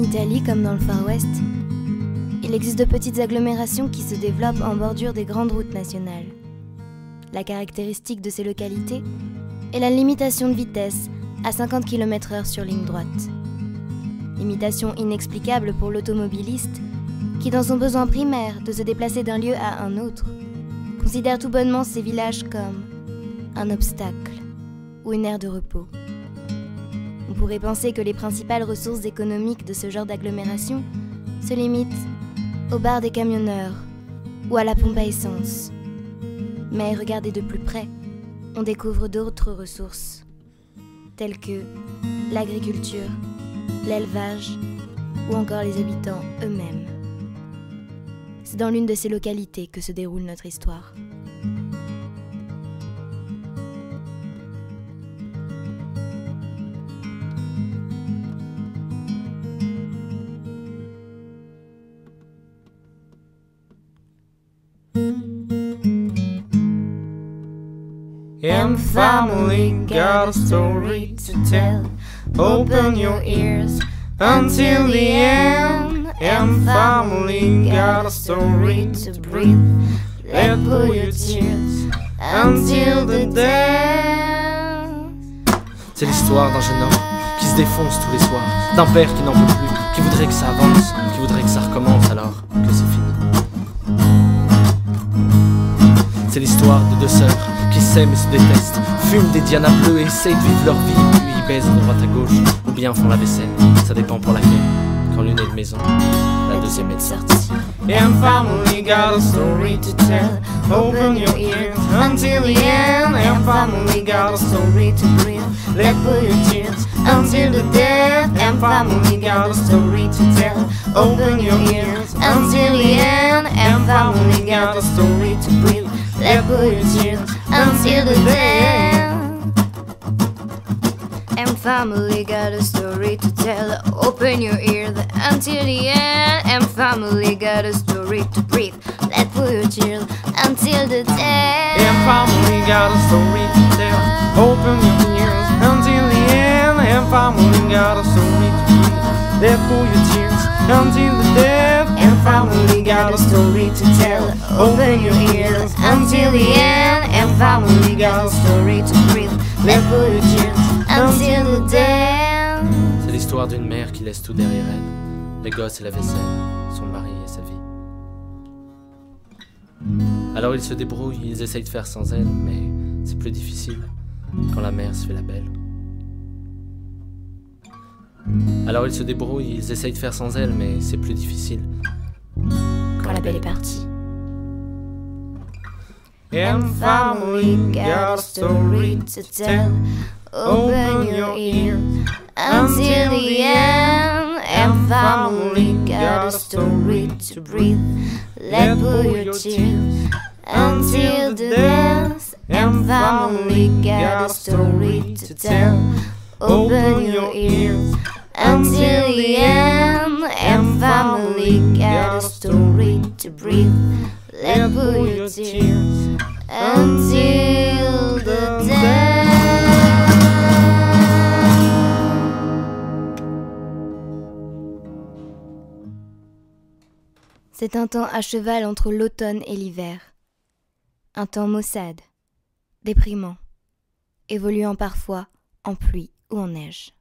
Italie, comme dans le Far West, il existe de petites agglomérations qui se développent en bordure des grandes routes nationales. La caractéristique de ces localités est la limitation de vitesse à 50 km/h sur ligne droite. Limitation inexplicable pour l'automobiliste qui, dans son besoin primaire de se déplacer d'un lieu à un autre, considère tout bonnement ces villages comme un obstacle ou une aire de repos. On pourrait penser que les principales ressources économiques de ce genre d'agglomération se limitent au bar des camionneurs ou à la pompe à essence. Mais regardez de plus près, on découvre d'autres ressources, telles que l'agriculture, l'élevage ou encore les habitants eux-mêmes. C'est dans l'une de ces localités que se déroule notre histoire. Family got a story to tell. Open your ears until the end. Family got a story to breathe. Let go your tears until the death. C'est l'histoire d'un jeune homme qui se défonce tous les soirs, d'un père qui n'en peut plus, qui voudrait que ça avance, qui voudrait que ça recommence alors que c'est fini. C'est l'histoire de deux sœurs qui s'aiment et se détestent, fument des Diana bleues et essayent de vivre leur vie, puis ils baisent de droite à gauche, ou bien font la vaisselle, ça dépend pour laquelle. Quand l'une est de maison, la deuxième est de sortie. Family got a story to tell. Open your ears until the end. Family got a story to breathe. Let go your tears until the death. Family got a story to tell. Open your ears until the end. Family got a story to breathe. Let go your tears until the death. Family got a story to tell. Open your ears until the end. Family got a story to breathe. Let go your tears until the death. Family got a story to tell. Open your ears until the end. Family got a story to breathe. Let go your tears until the death. Family got a story to tell. Open your ears until the end. Family got a story to breathe. Let go your tears until the death. C'est l'histoire d'une mère qui laisse tout derrière elle, les gosses et la vaisselle, son mari et sa vie. Alors ils se débrouillent, ils essayent de faire sans elle, mais c'est plus difficile quand la mère se fait la belle. Alors ils se débrouillent, ils essayent de faire sans elle, mais c'est plus difficile quand la belle est partie. Family got a story to tell. Open your ears until the end. Family got a story to breathe. Let go your tears until the death. Family got a story to tell. Open your ears until the end. Family got a story to breathe. Let go your tears until the death. C'est un temps à cheval entre l'automne et l'hiver. Un temps maussade, déprimant, évoluant parfois en pluie ou en neige.